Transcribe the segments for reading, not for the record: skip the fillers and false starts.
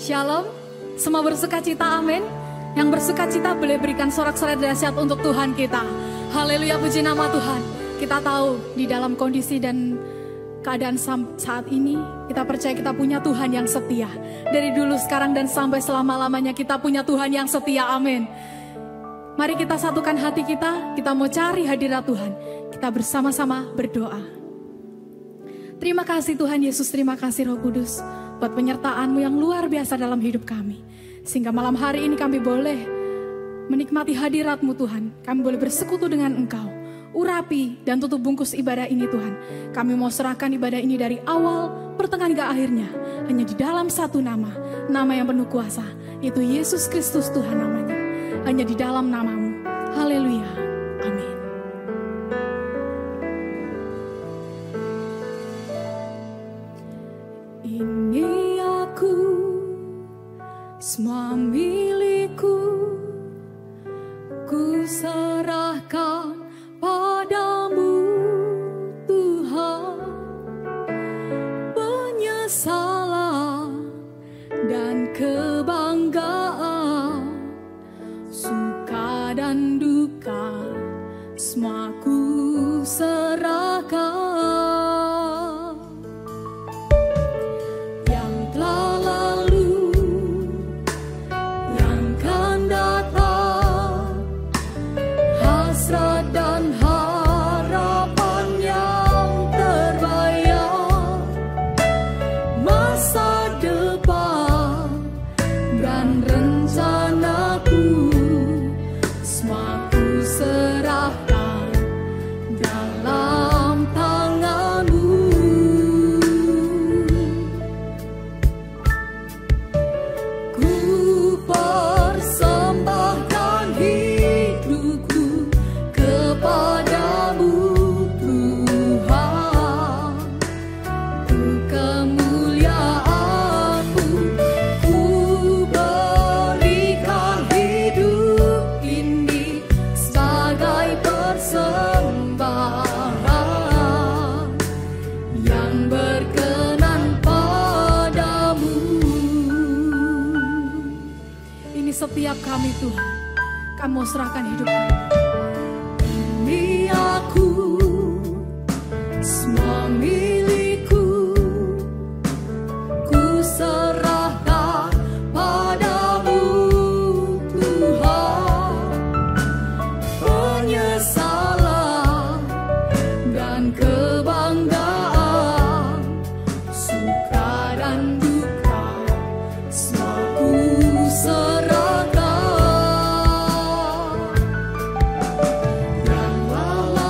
Shalom, semua bersukacita, amin. Yang bersukacita boleh berikan sorak-sorai dahsyat untuk Tuhan kita. Haleluya, puji nama Tuhan. Kita tahu di dalam kondisi dan keadaan saat ini, kita percaya kita punya Tuhan yang setia. Dari dulu, sekarang, dan sampai selama-lamanya kita punya Tuhan yang setia, amin. Mari kita satukan hati kita mau cari hadirat Tuhan. Kita bersama-sama berdoa. Terima kasih Tuhan Yesus, terima kasih Roh Kudus, buat penyertaan-Mu yang luar biasa dalam hidup kami. Sehingga malam hari ini kami boleh menikmati hadirat-Mu Tuhan. Kami boleh bersekutu dengan Engkau. Urapi dan tutup bungkus ibadah ini Tuhan. Kami mau serahkan ibadah ini dari awal, pertengahan hingga akhirnya. Hanya di dalam satu nama, nama yang penuh kuasa. Yaitu Yesus Kristus Tuhan namanya. Hanya di dalam nama-Mu. Haleluya. Amin. Ini aku, semua milikku, ku serahkan padamu Tuhan. Penyesalan dan kebanggaan, suka dan duka, semua ku serahkan. Yang telah lalu, yang akan datang, hasrat dan harapan yang terbayang, masa depan dan rencanaku, semua ku serahkan dalam tangan-Mu. Ku persembahkan hidupku kepadamu Tuhan. Untuk kemuliaan-Mu, ku berikan hidup ini sebagai persembahan yang berkenan padamu. Ini setiap kami Tuhan, kami mau serahkan hidup kami. Ini aku, semua milikku, ku serahkan padamu Tuhan. Penyesalan dan kebanggaan, suka dan duka, semua ku serahkan. Yang telah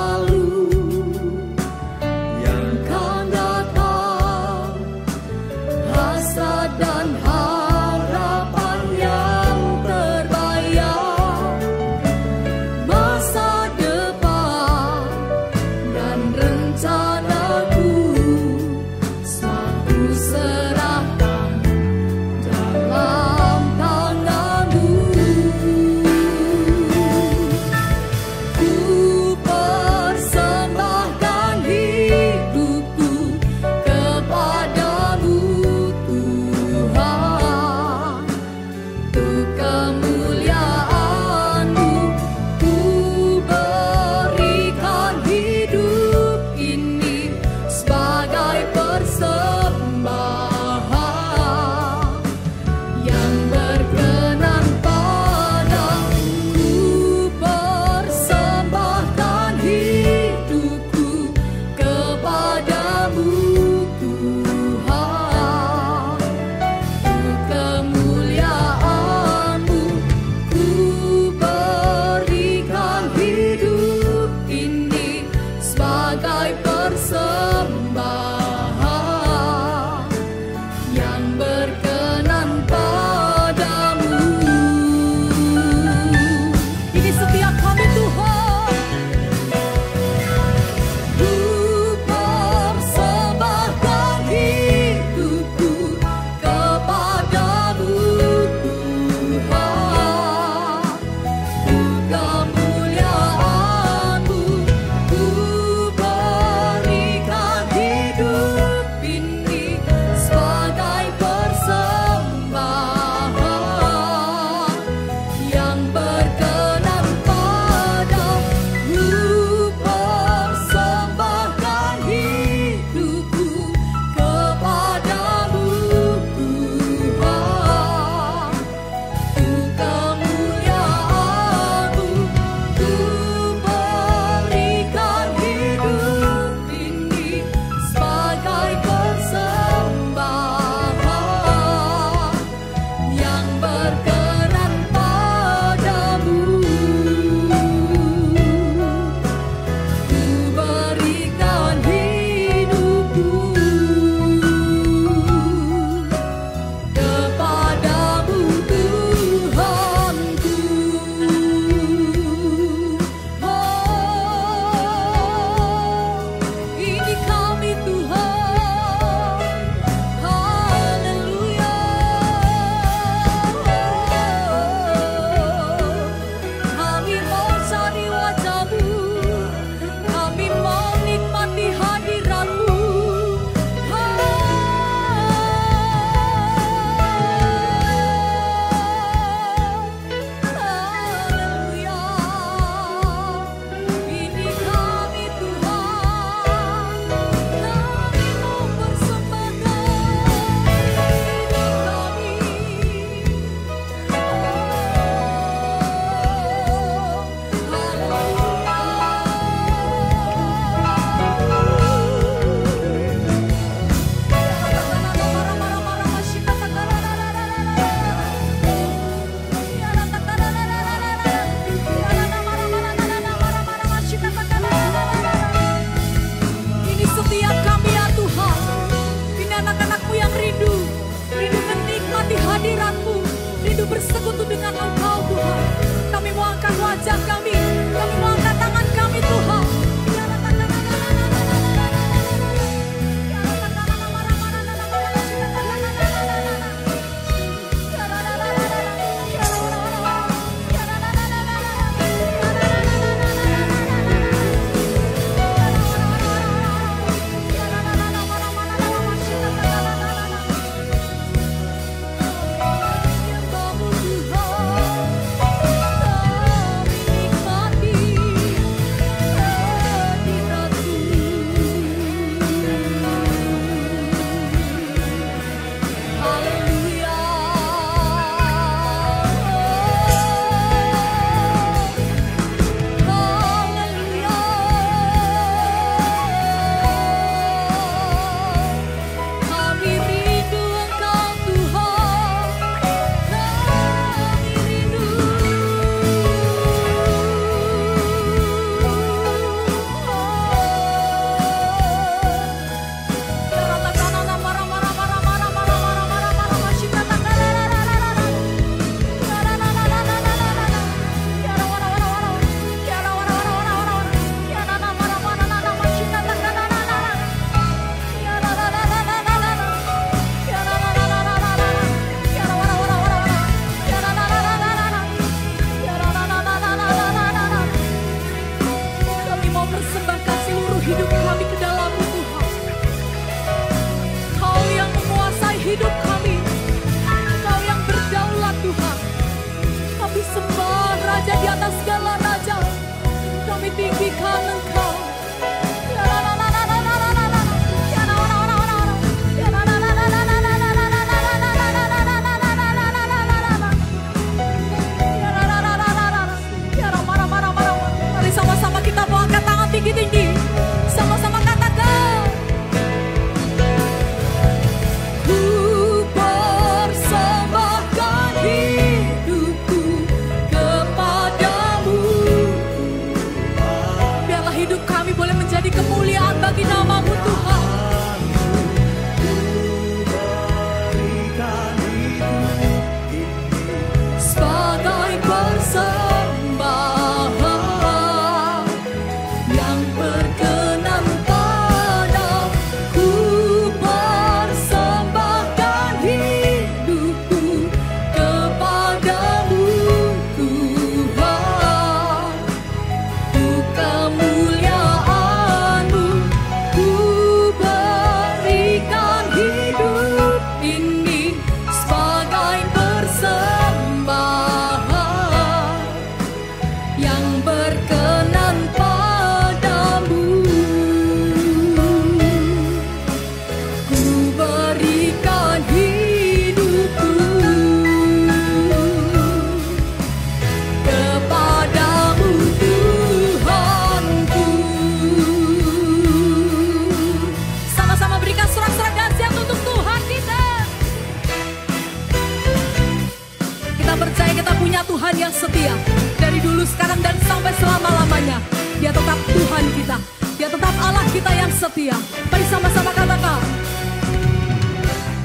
punya Tuhan yang setia. Dari dulu, sekarang, dan sampai selama-lamanya. Dia tetap Tuhan kita. Dia tetap Allah kita yang setia. Mari sama-sama katakan.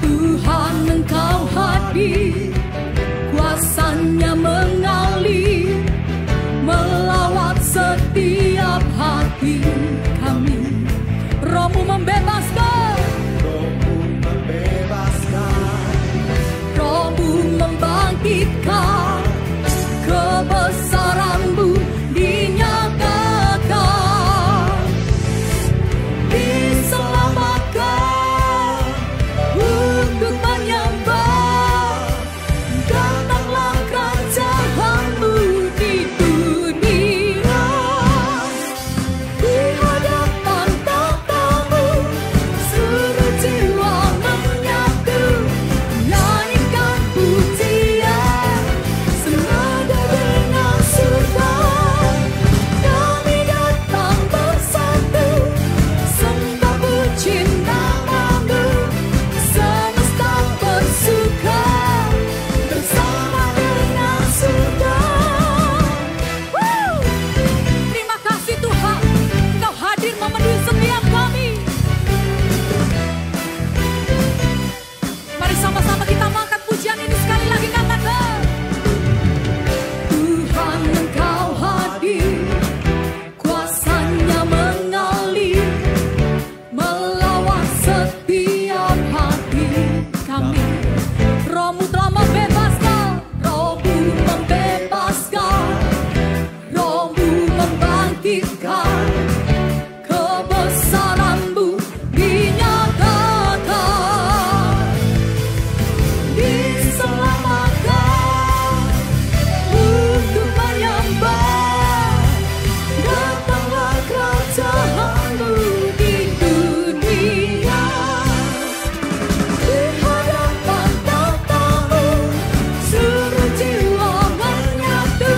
Tuhan Engkau hadir, kuasanya mengalir, melawat setiap hati kami. Roh-Mu membebaskan, Roh-Mu membangkitkan, kebesaran-Mu dinyatakan, diselamatkan untuk menyembah. Datanglah kerajaan-Mu di dunia, di hadapan tatamu seluruh jiwa menyatu, nyanyikan pujian senada dengan surga. Kami datang bersatu, sembah puji nama-Mu, semesta bersuka bersama dengan surga. Terima kasih Tuhan, Engkau hadir memenuhi setiap kami. Mari sama-sama kita angkat pujian ini sekali lagi, katakan. Tuhan Engkau hadir, kuasanya mengalir, melawat setiap hati kami. Roh-Mu telah membebaskan, Roh-Mu membebaskan, Roh-Mu membangkitkan, kebesaran-Mu dinyatakan, diselamatkan untuk menyembah. Datanglah kerajaan-Mu di dunia, di hadapan tatamu seluruh jiwa menyatu,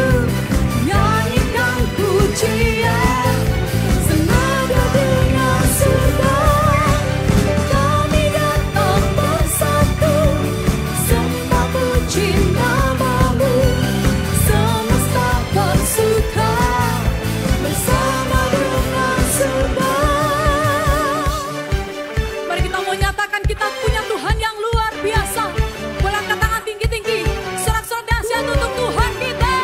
nyanyikan pujian senada dengan surga. Kami datang bersatu, sembah puji nama-Mu, semesta bersuka bersama dengan surga. Mari kita mau nyatakan kita punya Tuhan yang luar biasa. Boleh angkat tangan tinggi-tinggi, sorak-sorak dahsyat untuk Tuhan kita.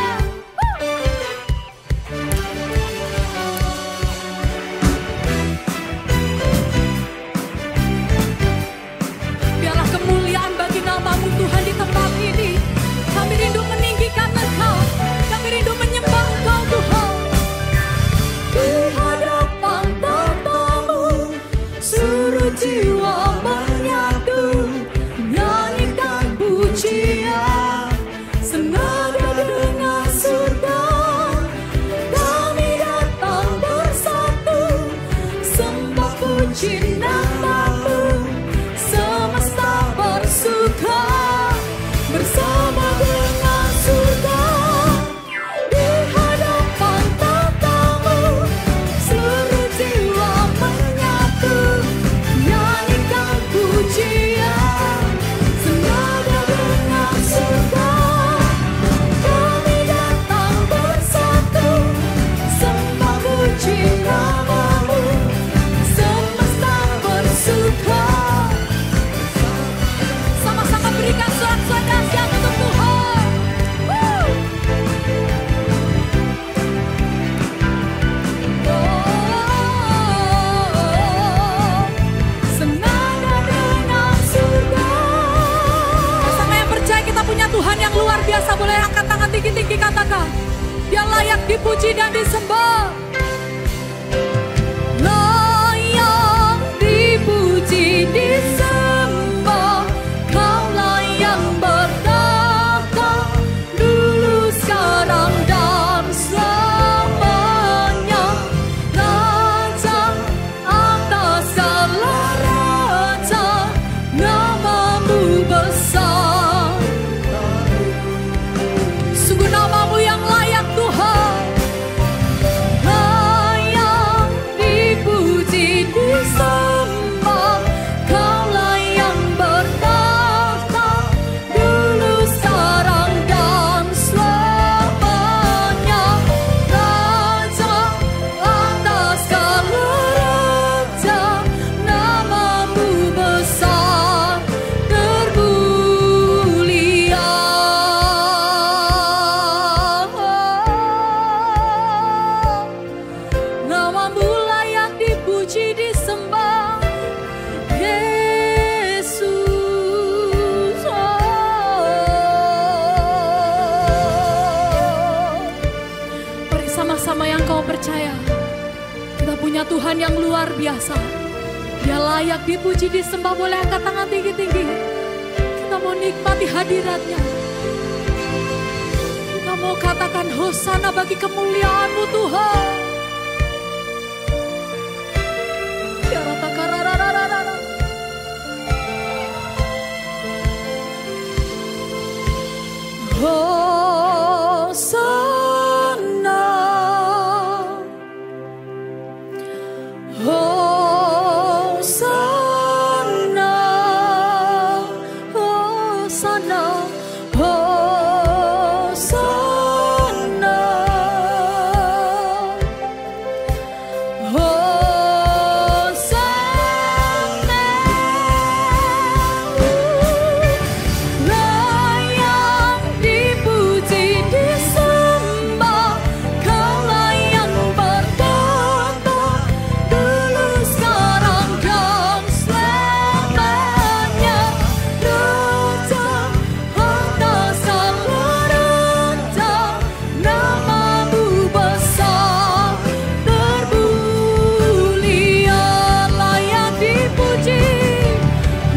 Biarlah kemuliaan bagi nama-Mu Tuhan di tempat ini. Kami rindu meninggikan Engkau, kami rindu menyembah Engkau Tuhan. Di hadapan tatamu seluruh jiwa menyatu, nyanyikan pujian senada dengan surga. Kami datang bersatu, sembah puji nama-Mu, semesta bersuka bersama dengan surga. Di hadapan tatamu seluruh jiwa menyatu, nyanyikan pujian senada dengan surga. Kami datang bersatu, sembah puji nama-Mu, semesta bersuka. Sama-sama berikan sorak-sorak dahsyat untuk Tuhan. Senada dengan surga. Bersama yang percaya kita punya Tuhan yang luar biasa, boleh angkat tangan tinggi-tinggi, katakan. Dia layak dipuji dan disembah. Layak dipuji, disembah. Kaulah yang bertata dulu, sekarang, dan selamanya. Raja atas segala raja, nama-Mu besar. Sungguh nama-Mu yang layak Tuhan. percaya kita punya Tuhan yang luar biasa. Dia layak dipuji, disembah. Boleh angkat tangan tinggi-tinggi. Kita mau nikmati hadiratnya. Kita mau katakan hosana bagi kemuliaan-Mu Tuhan. Hosana, Hosana, Hosana, Hosana, Hosana. Layak dipuji, disembah, Kau layak bertata dulu, sekarang, dan selamanya. Raja atas segala raja, nama-Mu besar termulia. Layak dipuji,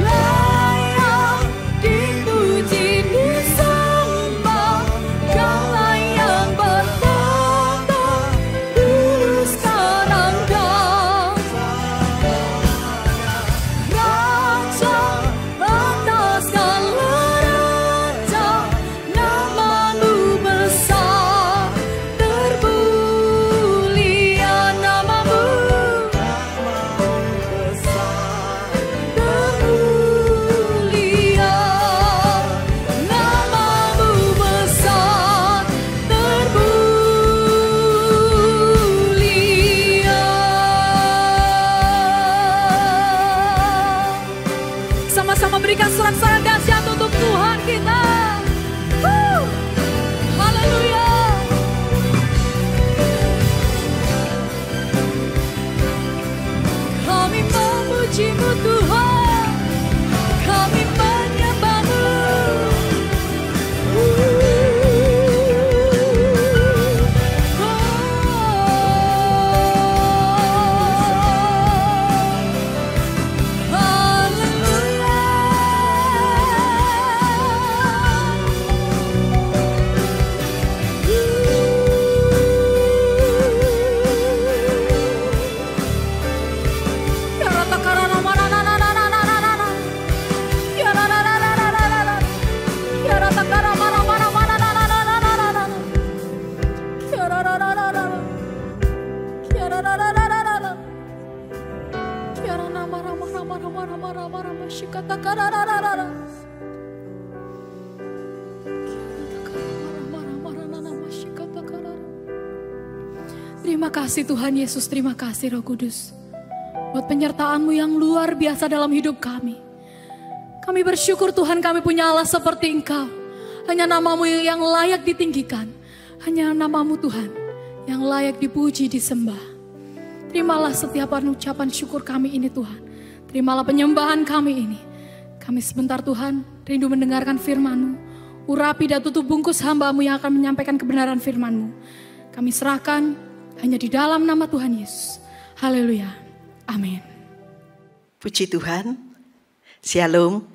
layak dipuji, disembah, Kau layak bertata dulu, sekarang, dan Raja atas segala raja, nama-Mu besar termulia. Nama-Mu termulia, nama-Mu besar termulia. Sama-sama berikan sorak-sorai dahsyat untuk Tuhan kita. Haleluya. Kami memuji-Mu Tuhan, kami menyembah-Mu. Terima kasih Tuhan Yesus, terima kasih Roh Kudus buat penyertaan-Mu yang luar biasa dalam hidup kami. Kami bersyukur Tuhan, kami punya Allah seperti Engkau. Hanya nama-Mu yang layak ditinggikan, hanya nama-Mu Tuhan yang layak dipuji, disembah. Terimalah setiap ucapan syukur kami ini Tuhan. Terimalah penyembahan kami ini. Kami sebentar Tuhan rindu mendengarkan firman-Mu. Urapi dan tutup bungkus hamba-Mu yang akan menyampaikan kebenaran firman-Mu. Kami serahkan hanya di dalam nama Tuhan Yesus. Haleluya. Amin. Puji Tuhan. Shalom.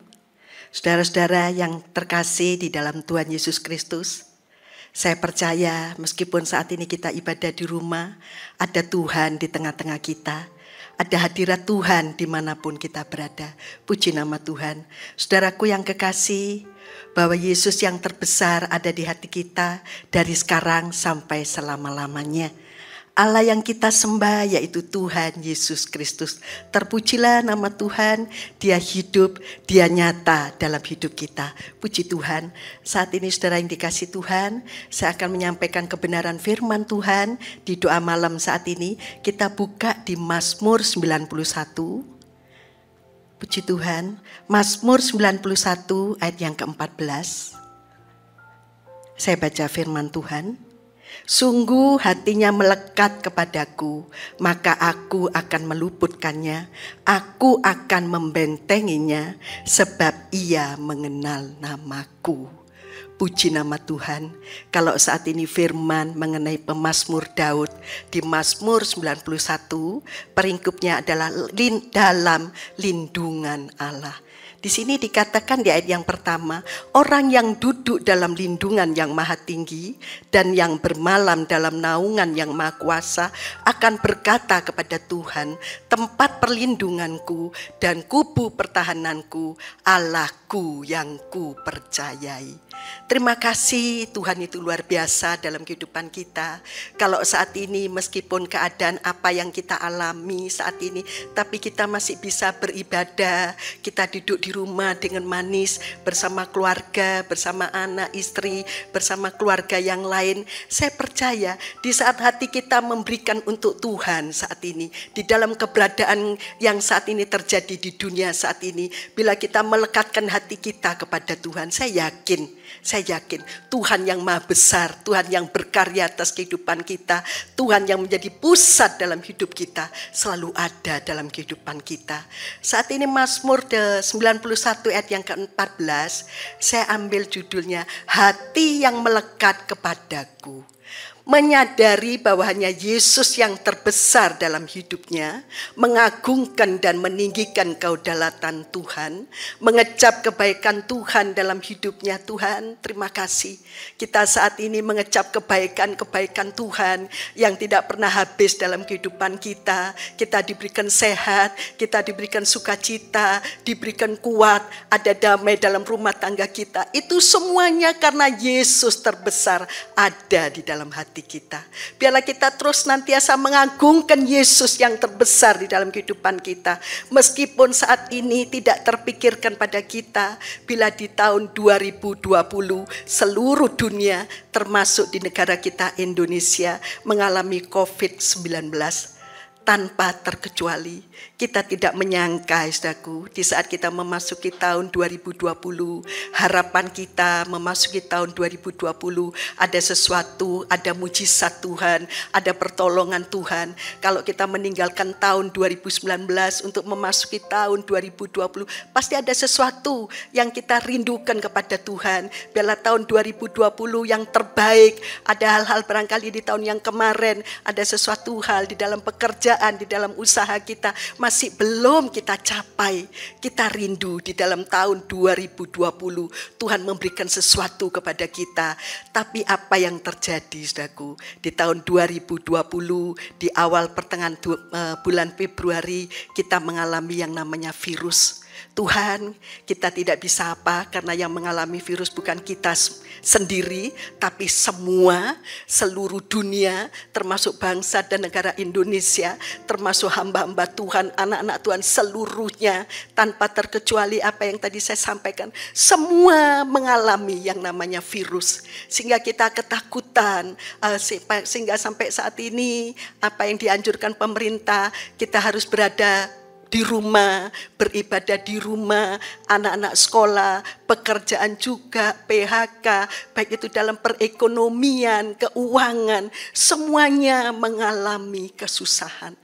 Saudara-saudara yang terkasih di dalam Tuhan Yesus Kristus. Saya percaya meskipun saat ini kita ibadah di rumah, ada Tuhan di tengah-tengah kita. Ada hadirat Tuhan dimanapun kita berada. Puji nama Tuhan. Saudaraku yang kekasih, bahwa Yesus yang terbesar ada di hati kita dari sekarang sampai selama-lamanya. Allah yang kita sembah yaitu Tuhan Yesus Kristus. Terpujilah nama Tuhan, Dia hidup, Dia nyata dalam hidup kita. Puji Tuhan. Saat ini saudara yang dikasih Tuhan, saya akan menyampaikan kebenaran firman Tuhan di doa malam saat ini. Kita buka di Mazmur 91. Puji Tuhan. Mazmur 91 ayat yang ke-14. Saya baca firman Tuhan. Sungguh hatinya melekat kepadaku, maka aku akan meluputkannya, aku akan membentenginya, sebab ia mengenal namaku. Puji nama Tuhan. Kalau saat ini firman mengenai pemazmur Daud di Mazmur 91, peringkupnya adalah dalam lindungan Allah. Di sini dikatakan di ayat yang pertama, orang yang duduk dalam lindungan yang maha tinggi dan yang bermalam dalam naungan yang maha kuasa akan berkata kepada Tuhan, tempat perlindunganku dan kubu pertahananku, Allahku yang ku percayai. Terima kasih, Tuhan itu luar biasa dalam kehidupan kita. Kalau saat ini meskipun keadaan apa yang kita alami saat ini, tapi kita masih bisa beribadah, kita duduk di rumah dengan manis bersama keluarga, bersama anak, istri, bersama keluarga yang lain. Saya percaya di saat hati kita memberikan untuk Tuhan saat ini, di dalam keberadaan yang saat ini terjadi di dunia saat ini, bila kita melekatkan hati kita kepada Tuhan, saya yakin Tuhan yang maha besar, Tuhan yang berkarya atas kehidupan kita, Tuhan yang menjadi pusat dalam hidup kita, selalu ada dalam kehidupan kita. Saat ini Mazmur 91 ayat yang ke-14, saya ambil judulnya, hati yang melekat kepadaku. Menyadari bahwa hanya Yesus yang terbesar dalam hidupnya, mengagungkan dan meninggikan kedaulatan Tuhan, mengecap kebaikan Tuhan dalam hidupnya. Tuhan, terima kasih. Kita saat ini mengecap kebaikan-kebaikan Tuhan yang tidak pernah habis dalam kehidupan kita. Kita diberikan sehat, kita diberikan sukacita, diberikan kuat, ada damai dalam rumah tangga kita. Itu semuanya karena Yesus terbesar ada di dalam hati kita. Biarlah kita terus nantiasa mengagungkan Yesus yang terbesar di dalam kehidupan kita. Meskipun saat ini tidak terpikirkan pada kita, bila di tahun 2020 seluruh dunia termasuk di negara kita Indonesia mengalami COVID-19. Tanpa terkecuali, kita tidak menyangka, saudaraku, di saat kita memasuki tahun 2020, harapan kita memasuki tahun 2020, ada sesuatu, ada mujizat Tuhan, ada pertolongan Tuhan. Kalau kita meninggalkan tahun 2019 untuk memasuki tahun 2020, pasti ada sesuatu yang kita rindukan kepada Tuhan. Biarlah tahun 2020 yang terbaik, ada hal-hal barangkali di tahun yang kemarin, ada sesuatu hal di dalam pekerjaan, di dalam usaha kita masih belum kita capai. Kita rindu di dalam tahun 2020 Tuhan memberikan sesuatu kepada kita. Tapi apa yang terjadi, saudaraku, di tahun 2020 di awal pertengahan bulan Februari kita mengalami yang namanya virus. Tuhan, kita tidak bisa apa karena yang mengalami virus bukan kita sendiri, tapi semua, seluruh dunia, termasuk bangsa dan negara Indonesia, termasuk hamba-hamba Tuhan, anak-anak Tuhan seluruhnya, tanpa terkecuali apa yang tadi saya sampaikan, semua mengalami yang namanya virus. Sehingga kita ketakutan, sehingga sampai saat ini apa yang dianjurkan pemerintah, kita harus berada di rumah, beribadah di rumah, anak-anak sekolah, pekerjaan juga, PHK, baik itu dalam perekonomian, keuangan, semuanya mengalami kesusahan.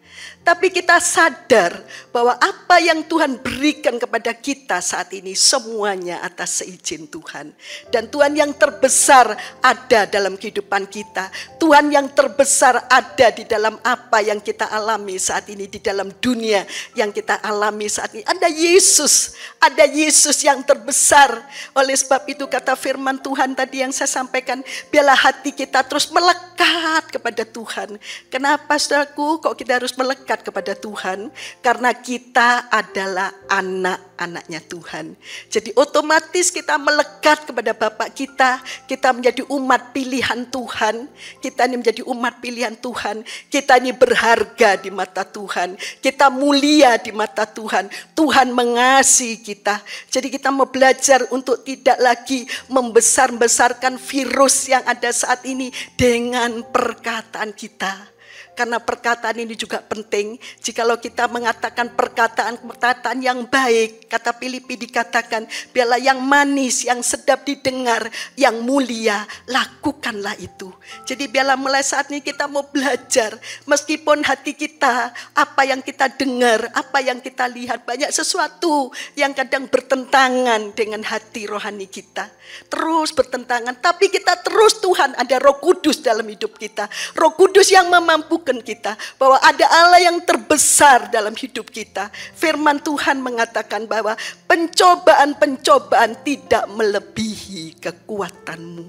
Tapi kita sadar bahwa apa yang Tuhan berikan kepada kita saat ini semuanya atas seizin Tuhan. Dan Tuhan yang terbesar ada dalam kehidupan kita. Tuhan yang terbesar ada di dalam apa yang kita alami saat ini, di dalam dunia yang kita alami saat ini. Ada Yesus yang terbesar. Oleh sebab itu kata firman Tuhan tadi yang saya sampaikan, biarlah hati kita terus melekat kepada Tuhan. Kenapa, saudaraku, kok kita harus melekat kepada Tuhan? Karena kita adalah anak-anaknya Tuhan. Jadi otomatis kita melekat kepada Bapa kita. Kita menjadi umat pilihan Tuhan. Kita ini menjadi umat pilihan Tuhan. Kita ini berharga di mata Tuhan. Kita mulia di mata Tuhan. Tuhan mengasihi kita. Jadi kita mau belajar untuk tidak lagi membesar-besarkan virus yang ada saat ini dengan perkataan kita. Karena perkataan ini juga penting. Jikalau kita mengatakan perkataan yang baik, kata Filipi dikatakan, biarlah yang manis, yang sedap didengar, yang mulia, lakukanlah itu. Jadi biarlah mulai saat ini kita mau belajar, meskipun hati kita, apa yang kita dengar, apa yang kita lihat, banyak sesuatu yang kadang bertentangan dengan hati rohani kita. Terus bertentangan, tapi kita terus, Tuhan ada Roh Kudus dalam hidup kita. Roh Kudus yang memampukan kita bahwa ada Allah yang terbesar dalam hidup kita. Firman Tuhan mengatakan bahwa pencobaan-pencobaan tidak melebihi kekuatanmu.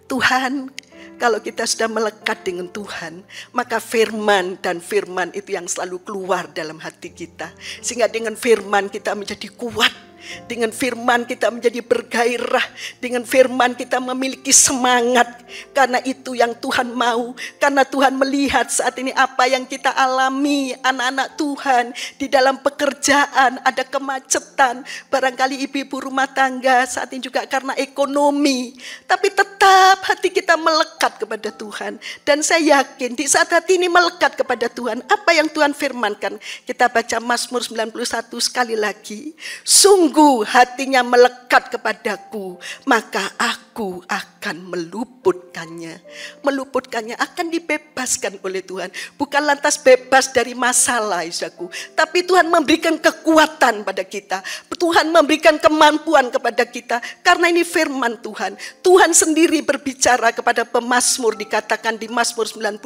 Tuhan, kalau kita sudah melekat dengan Tuhan, maka firman dan firman itu yang selalu keluar dalam hati kita. Sehingga dengan firman kita menjadi kuat. Dengan firman kita menjadi bergairah. Dengan firman kita memiliki semangat. Karena itu yang Tuhan mau. Karena Tuhan melihat saat ini apa yang kita alami, anak-anak Tuhan. Di dalam pekerjaan ada kemacetan. Barangkali ibu-ibu rumah tangga saat ini juga karena ekonomi. Tapi tetap hati kita melekat kepada Tuhan. Dan saya yakin di saat hati ini melekat kepada Tuhan, apa yang Tuhan firmankan. Kita baca Mazmur 91 sekali lagi. Sungguh hatinya melekat kepadaku, maka aku akan meluputkannya. Meluputkannya akan dibebaskan oleh Tuhan. Bukan lantas bebas dari masalah, saudaraku, tapi Tuhan memberikan kekuatan pada kita. Tuhan memberikan kemampuan kepada kita. Karena ini firman Tuhan. Tuhan sendiri berbicara kepada pemazmur, dikatakan di Mazmur 91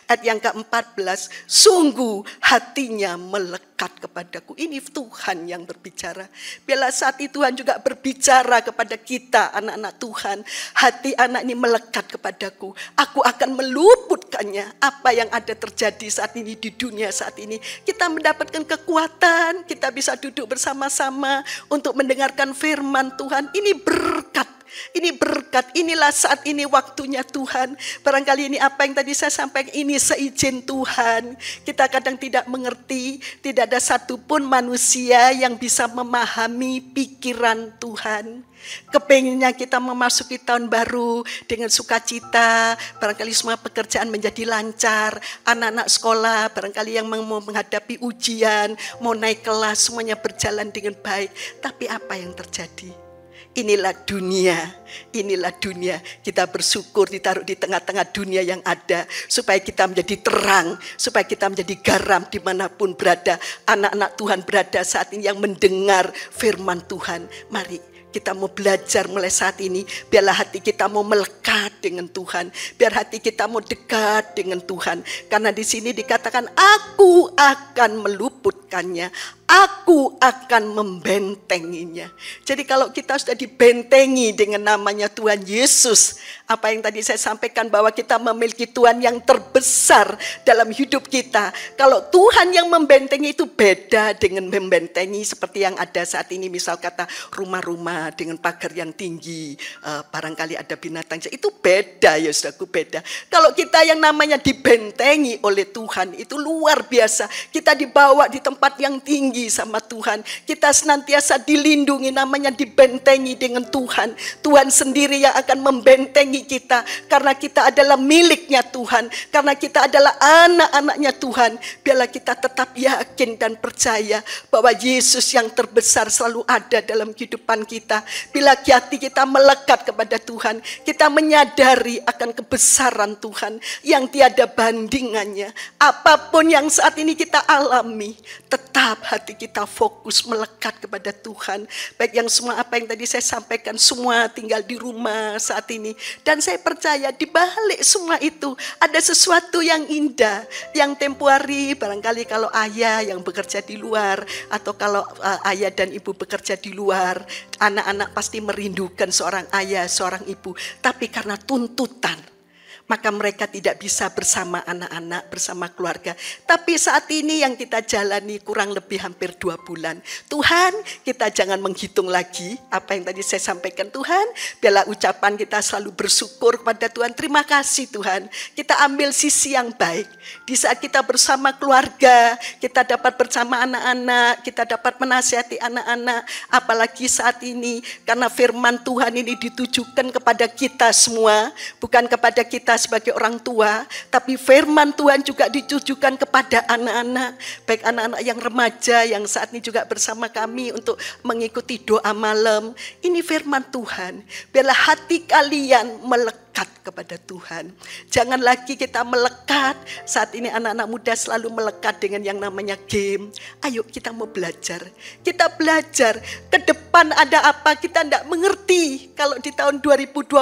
ayat yang ke-14. Sungguh hatinya melekat kepadaku. Ini Tuhan yang berbicara. Biarlah saat itu Tuhan juga berbicara kepada kita, anak-anak Tuhan. Hati anak ini melekat kepadaku. Aku akan meluputkannya. Apa yang ada terjadi saat ini di dunia saat ini. Kita mendapatkan kekuatan. Kita bisa duduk bersama-sama untuk mendengarkan firman Tuhan. Ini berkat. Ini berkat, inilah saat ini waktunya Tuhan. Barangkali ini apa yang tadi saya sampaikan, ini seizin Tuhan. Kita kadang tidak mengerti, tidak ada satupun manusia yang bisa memahami pikiran Tuhan. Kepengennya kita memasuki tahun baru dengan sukacita, barangkali semua pekerjaan menjadi lancar, anak-anak sekolah barangkali yang mau menghadapi ujian, mau naik kelas, semuanya berjalan dengan baik. Tapi apa yang terjadi? Inilah dunia, inilah dunia. Kita bersyukur ditaruh di tengah-tengah dunia yang ada. Supaya kita menjadi terang, supaya kita menjadi garam dimanapun berada. Anak-anak Tuhan berada saat ini yang mendengar firman Tuhan. Mari kita mau belajar mulai saat ini. Biarlah hati kita mau melekat dengan Tuhan. Biar hati kita mau dekat dengan Tuhan. Karena di sini dikatakan, aku akan meluputkannya. Aku akan membentenginya. Jadi kalau kita sudah dibentengi dengan namanya Tuhan Yesus, apa yang tadi saya sampaikan bahwa kita memiliki Tuhan yang terbesar dalam hidup kita. Kalau Tuhan yang membentengi itu beda dengan membentengi seperti yang ada saat ini. Misal kata rumah-rumah dengan pagar yang tinggi, barangkali ada binatang. Itu beda ya saudaraku, beda. Kalau kita yang namanya dibentengi oleh Tuhan itu luar biasa. Kita dibawa di tempat yang tinggi sama Tuhan. Kita senantiasa dilindungi, namanya dibentengi dengan Tuhan. Tuhan sendiri yang akan membentengi kita. Karena kita adalah miliknya Tuhan. Karena kita adalah anak-anaknya Tuhan. Biarlah kita tetap yakin dan percaya bahwa Yesus yang terbesar selalu ada dalam kehidupan kita. Bila hati kita melekat kepada Tuhan, kita menyadari akan kebesaran Tuhan yang tiada bandingannya. Apapun yang saat ini kita alami, tetap hati kita fokus melekat kepada Tuhan. Baik yang semua apa yang tadi saya sampaikan, semua tinggal di rumah saat ini. Dan saya percaya di balik semua itu ada sesuatu yang indah, yang temporary. Barangkali kalau ayah yang bekerja di luar, atau kalau ayah dan ibu bekerja di luar, anak-anak pasti merindukan seorang ayah, seorang ibu. Tapi karena tuntutan, maka mereka tidak bisa bersama anak-anak, bersama keluarga. Tapi saat ini yang kita jalani kurang lebih hampir 2 bulan. Tuhan, kita jangan menghitung lagi apa yang tadi saya sampaikan. Tuhan, biarlah ucapan kita selalu bersyukur kepada Tuhan. Terima kasih Tuhan. Kita ambil sisi yang baik. Di saat kita bersama keluarga, kita dapat bersama anak-anak, kita dapat menasihati anak-anak. Apalagi saat ini, karena firman Tuhan ini ditujukan kepada kita semua, bukan kepada kita kita sebagai orang tua, tapi firman Tuhan juga ditujukan kepada anak-anak, baik anak-anak yang remaja yang saat ini juga bersama kami untuk mengikuti doa malam. Ini firman Tuhan, biarlah hati kalian melekat kepada Tuhan. Jangan lagi kita melekat. Saat ini anak-anak muda selalu melekat dengan yang namanya game. Ayo kita mau belajar. Kita belajar. Ke depan ada apa kita tidak mengerti. Kalau di tahun 2020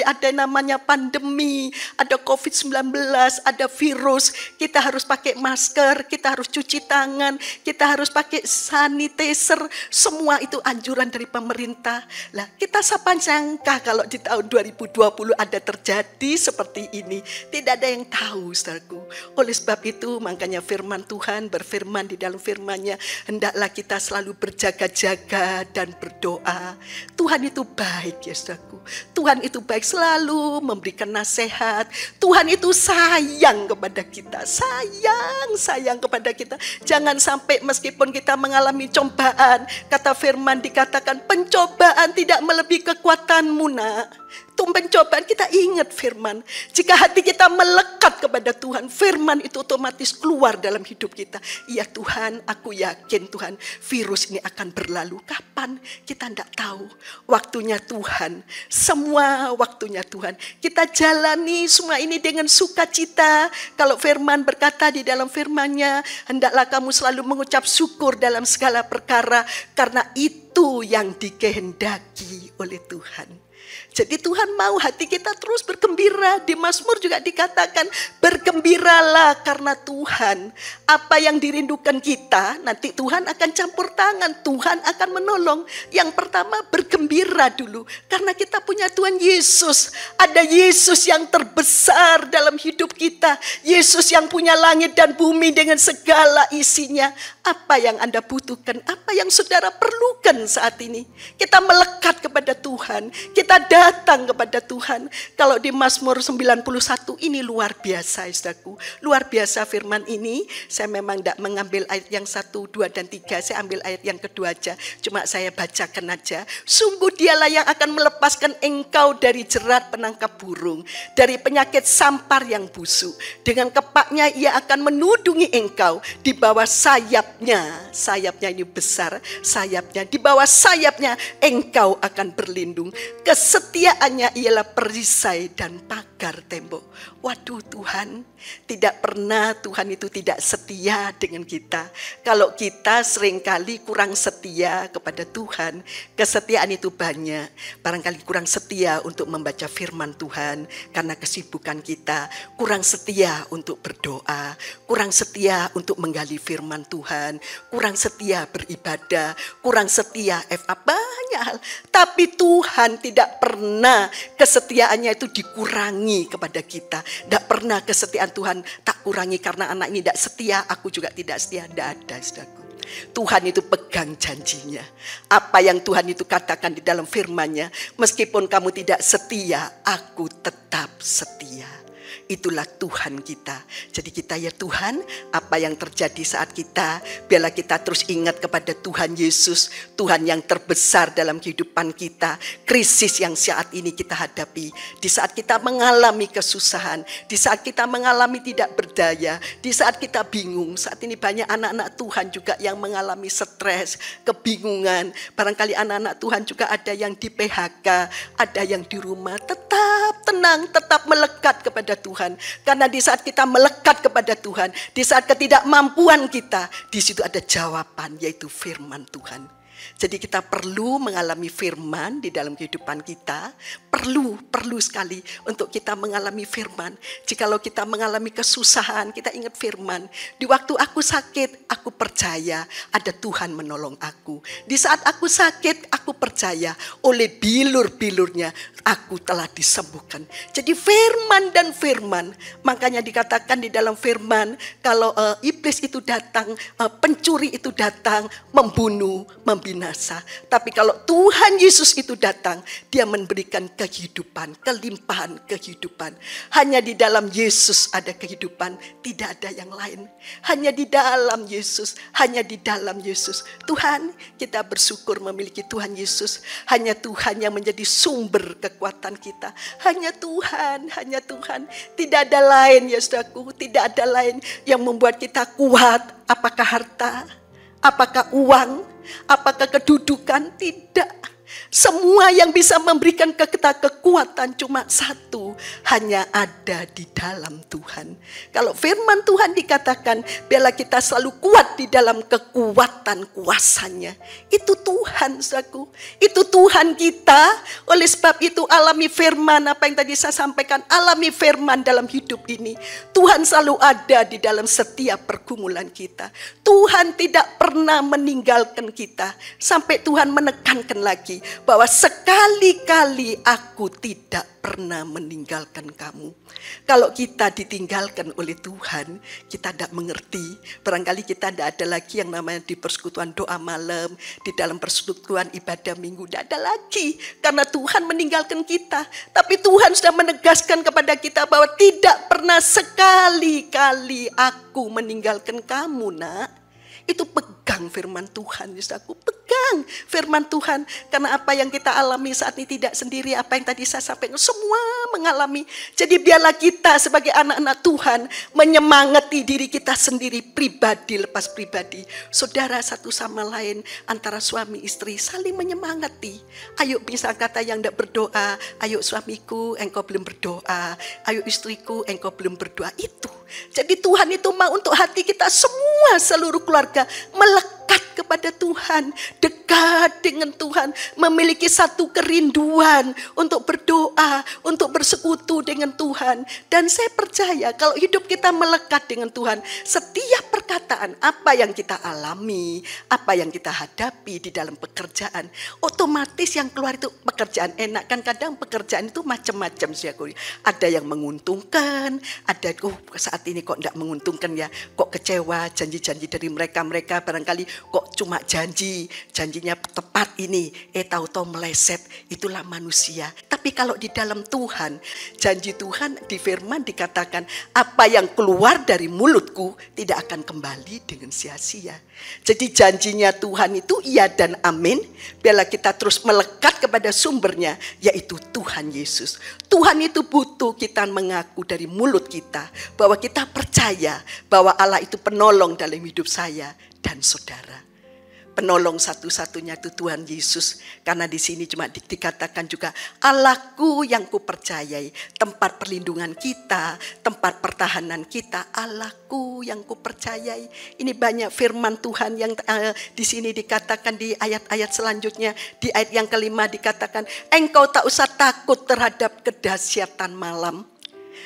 ada namanya pandemi, ada COVID-19, ada virus. Kita harus pakai masker, kita harus cuci tangan, kita harus pakai sanitizer. Semua itu anjuran dari pemerintah. Lah, kita siapa sangka kalau di tahun 2020 ada terjadi seperti ini. Tidak ada yang tahu, saudaraku. Oleh sebab itu, makanya firman Tuhan berfirman di dalam firman-Nya, hendaklah kita selalu berjaga-jaga dan berdoa. Tuhan itu baik, ya saudaraku. Tuhan itu baik, selalu memberikan nasihat. Tuhan itu sayang kepada kita. Sayang kepada kita. Jangan sampai meskipun kita mengalami cobaan, kata firman dikatakan pencobaan tidak melebihi kekuatanmu, nak. Itu pencobaan, kita ingat firman. Jika hati kita melekat kepada Tuhan, firman itu otomatis keluar dalam hidup kita. Iya Tuhan, aku yakin Tuhan, virus ini akan berlalu. Kapan? Kita tidak tahu. Waktunya Tuhan, semua waktunya Tuhan. Kita jalani semua ini dengan sukacita. Kalau firman berkata di dalam firman-Nya, hendaklah kamu selalu mengucap syukur dalam segala perkara, karena itu yang dikehendaki oleh Tuhan. Jadi Tuhan mau hati kita terus bergembira. Di Mazmur juga dikatakan bergembiralah karena Tuhan. Apa yang dirindukan kita, nanti Tuhan akan campur tangan. Tuhan akan menolong. Yang pertama bergembira dulu. Karena kita punya Tuhan Yesus. Ada Yesus yang terbesar dalam hidup kita. Yesus yang punya langit dan bumi dengan segala isinya. Apa yang Anda butuhkan, apa yang saudara perlukan saat ini. Kita melekat kepada Tuhan. Kita datang kepada Tuhan. Kalau di Mazmur 91 ini luar biasa, saudaraku. Luar biasa firman ini. Saya memang tidak mengambil ayat yang 1, 2, dan 3. Saya ambil ayat yang kedua aja. Cuma saya bacakan aja. Sungguh dialah yang akan melepaskan engkau dari jerat penangkap burung. Dari penyakit sampar yang busuk. Dengan kepaknya ia akan menudungi engkau. Di bawah sayapnya ini besar. Sayapnya, di bawah sayapnya engkau akan berlindung. Kesetiaannya ialah perisai dan pagar tembok. Waduh Tuhan, tidak pernah Tuhan itu tidak setia dengan kita. Kalau kita seringkali kurang setia kepada Tuhan, kesetiaan itu banyak. Barangkali kurang setia untuk membaca firman Tuhan karena kesibukan kita. Kurang setia untuk berdoa, kurang setia untuk menggali firman Tuhan, kurang setia beribadah, kurang setia banyak hal. Tapi Tuhan tidak pernah kesetiaannya itu dikurangi kepada kita. Tidak pernah kesetiaan Tuhan tak kurangi karena anak ini tidak setia, aku juga tidak setia. Tidak ada, saudaraku. Tuhan itu pegang janjinya. Apa yang Tuhan itu katakan di dalam firman-Nya, meskipun kamu tidak setia, aku tetap setia. Itulah Tuhan kita. Jadi kita, ya Tuhan, apa yang terjadi saat kita, biarlah kita terus ingat kepada Tuhan Yesus, Tuhan yang terbesar dalam kehidupan kita. Krisis yang saat ini kita hadapi, di saat kita mengalami kesusahan, di saat kita mengalami tidak berdaya, di saat kita bingung. Saat ini banyak anak-anak Tuhan juga yang mengalami stres, kebingungan. Barangkali anak-anak Tuhan juga ada yang di PHK, ada yang di rumah. Tetap tenang, tetap melekat kepada Tuhan. Karena di saat kita melekat kepada Tuhan, di saat ketidakmampuan kita, di situ ada jawaban, yaitu firman Tuhan. Jadi kita perlu mengalami firman di dalam kehidupan kita. Perlu sekali untuk kita mengalami firman. Jikalau kita mengalami kesusahan, kita ingat firman. Di waktu aku sakit, aku percaya ada Tuhan menolong aku. Di saat aku sakit, aku percaya oleh bilur-bilurnya aku telah disembuhkan. Jadi firman dan firman. Makanya dikatakan di dalam firman, kalau iblis itu datang, pencuri itu datang, membunuh, membinasakan. binasa. Tapi kalau Tuhan Yesus itu datang, dia memberikan kehidupan, kelimpahan kehidupan. Hanya di dalam Yesus ada kehidupan, tidak ada yang lain. Hanya di dalam Yesus, hanya di dalam Yesus. Tuhan, kita bersyukur memiliki Tuhan Yesus. Hanya Tuhan yang menjadi sumber kekuatan kita. Hanya Tuhan, hanya Tuhan. Tidak ada lain ya saudaraku, tidak ada lain yang membuat kita kuat. Apakah harta? Apakah uang? Apakah kedudukan? Tidak. Semua yang bisa memberikan kita kekuatan cuma satu, hanya ada di dalam Tuhan. Kalau firman Tuhan dikatakan, biarlah kita selalu kuat di dalam kekuatan kuasanya. Itu Tuhan, saudaraku. Itu Tuhan kita. Oleh sebab itu alami firman, apa yang tadi saya sampaikan, alami firman dalam hidup ini. Tuhan selalu ada di dalam setiap pergumulan kita. Tuhan tidak pernah meninggalkan kita. Sampai Tuhan menekankan lagi, bahwa sekali-kali aku tidak pernah meninggalkan kamu. Kalau kita ditinggalkan oleh Tuhan, kita tidak mengerti. Barangkali kita tidak ada lagi yang namanya di persekutuan doa malam, di dalam persekutuan ibadah minggu, tidak ada lagi. Karena Tuhan meninggalkan kita. Tapi Tuhan sudah menegaskan kepada kita bahwa tidak pernah sekali-kali aku meninggalkan kamu, nak. Itu pegang firman Tuhan, aku pegang firman Tuhan. Karena apa yang kita alami saat ini tidak sendiri, apa yang tadi saya sampaikan, semua mengalami. Jadi biarlah kita sebagai anak-anak Tuhan menyemangati diri kita sendiri, pribadi lepas pribadi. Saudara satu sama lain, antara suami istri saling menyemangati. Ayo bisa kata yang tidak berdoa, ayo suamiku engkau belum berdoa, ayo istriku engkau belum berdoa. Itu. Jadi Tuhan itu mau untuk hati kita semua, seluruh keluarga melekat kepada Tuhan, dekat dengan Tuhan, memiliki satu kerinduan untuk berdoa, untuk bersekutu dengan Tuhan. Dan saya percaya kalau hidup kita melekat dengan Tuhan, setiap perkataan apa yang kita alami, apa yang kita hadapi di dalam pekerjaan, otomatis yang keluar itu pekerjaan enak. Kan kadang pekerjaan itu macam-macam sih aku. Ada yang menguntungkan, ada saat ini kok tidak menguntungkan ya, kok kecewa, janji-janji dari mereka barangkali kok cuma janjinya tepat ini, tahu-tahu meleset. Itulah manusia. Tapi kalau di dalam Tuhan, janji Tuhan di firman dikatakan, apa yang keluar dari mulutku tidak akan kembali dengan sia-sia. Jadi janjinya Tuhan itu iya dan amin. Biarlah kita terus melekat kepada sumbernya, yaitu Tuhan Yesus. Tuhan itu butuh kita mengaku dari mulut kita bahwa kita percaya bahwa Allah itu penolong dalam hidup saya dan saudara. Penolong satu-satunya itu Tuhan Yesus. Karena di sini cuma dikatakan juga Allahku yang kupercayai, tempat perlindungan kita, tempat pertahanan kita, Allahku yang kupercayai. Ini banyak firman Tuhan yang di sini dikatakan di ayat-ayat selanjutnya. Di ayat yang kelima dikatakan, engkau tak usah takut terhadap kedahsyatan malam,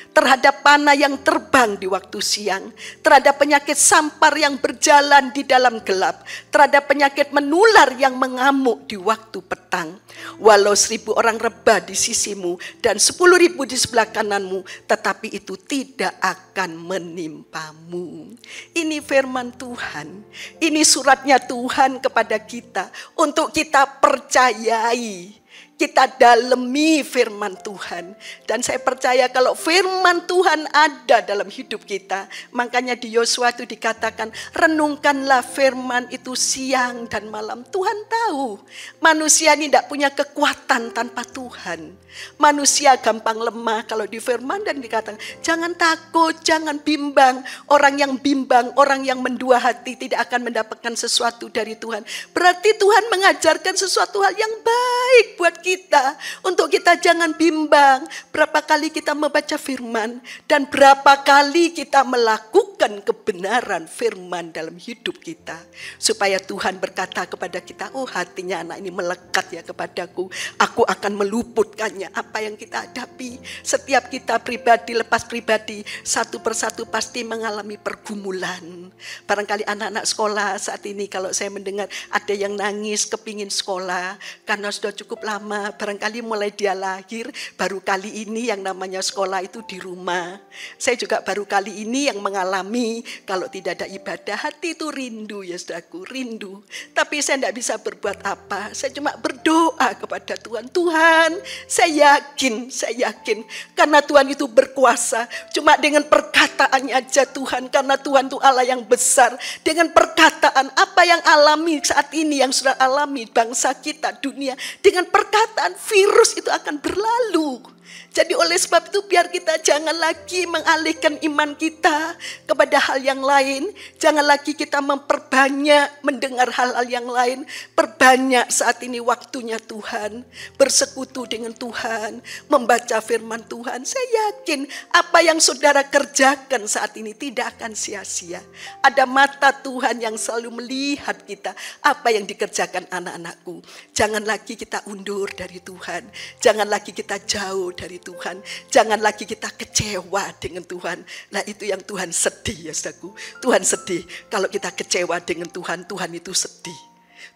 terhadap panah yang terbang di waktu siang, terhadap penyakit sampar yang berjalan di dalam gelap, terhadap penyakit menular yang mengamuk di waktu petang. Walau 1000 orang rebah di sisimu dan 10.000 di sebelah kananmu, tetapi itu tidak akan menimpamu. Ini firman Tuhan, ini suratnya Tuhan kepada kita untuk kita percayai. Kita dalemi firman Tuhan. Dan saya percaya kalau firman Tuhan ada dalam hidup kita. Makanya di Yosua itu dikatakan, renungkanlah firman itu siang dan malam. Tuhan tahu manusia ini tidak punya kekuatan tanpa Tuhan. Manusia gampang lemah. Kalau di firman dan dikatakan, jangan takut, jangan bimbang. Orang yang bimbang, orang yang mendua hati tidak akan mendapatkan sesuatu dari Tuhan. Berarti Tuhan mengajarkan sesuatu hal yang baik buat kita, untuk kita jangan bimbang. Berapa kali kita membaca firman dan berapa kali kita melakukan kebenaran firman dalam hidup kita, supaya Tuhan berkata kepada kita, oh hatinya anak ini melekat ya kepadaku, aku akan meluputkannya. Apa yang kita hadapi, setiap kita pribadi lepas pribadi, satu persatu pasti mengalami pergumulan. Barangkali anak-anak sekolah saat ini, kalau saya mendengar ada yang nangis kepingin sekolah karena sudah cukup lama rumah. Barangkali mulai dia lahir, baru kali ini yang namanya sekolah itu di rumah. Saya juga baru kali ini yang mengalami kalau tidak ada ibadah, hati itu rindu ya saudaraku, rindu. Tapi saya tidak bisa berbuat apa, saya cuma berdoa kepada Tuhan. Tuhan, saya yakin, karena Tuhan itu berkuasa. Cuma dengan perkataannya aja Tuhan, karena Tuhan itu Allah yang besar. Dengan perkataan apa yang alami saat ini, yang sudah alami bangsa kita, dunia, dengan perkataan virus itu akan berlalu. Jadi oleh sebab itu biar kita jangan lagi mengalihkan iman kita kepada hal yang lain. Jangan lagi kita memperbanyak mendengar hal-hal yang lain. Perbanyak saat ini waktunya Tuhan. Bersekutu dengan Tuhan. Membaca firman Tuhan. Saya yakin apa yang saudara kerjakan saat ini tidak akan sia-sia. Ada mata Tuhan yang selalu melihat kita. Apa yang dikerjakan anak-anakku. Jangan lagi kita undur dari Tuhan. Jangan lagi kita jauh dari Tuhan. Jangan lagi kita kecewa dengan Tuhan. Nah itu yang Tuhan sedih ya saudaraku. Tuhan sedih kalau kita kecewa dengan Tuhan. Tuhan itu sedih.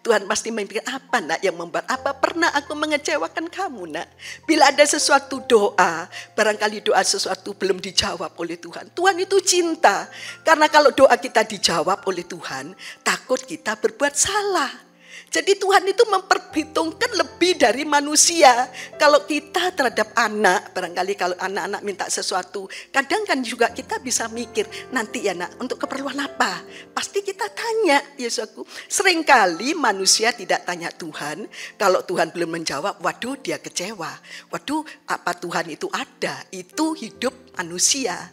Tuhan pasti memikir apa nak yang membuat. Apa pernah aku mengecewakan kamu nak? Bila ada sesuatu doa, barangkali doa sesuatu belum dijawab oleh Tuhan. Tuhan itu cinta. Karena kalau doa kita dijawab oleh Tuhan, takut kita berbuat salah. Jadi Tuhan itu memperhitungkan lebih dari manusia. Kalau kita terhadap anak, barangkali kalau anak-anak minta sesuatu, kadang kan juga kita bisa mikir, nanti ya nak, untuk keperluan apa? Pasti kita tanya, Yesusku. Seringkali manusia tidak tanya Tuhan, kalau Tuhan belum menjawab, waduh dia kecewa. Waduh apa Tuhan itu ada? Itu hidup manusia.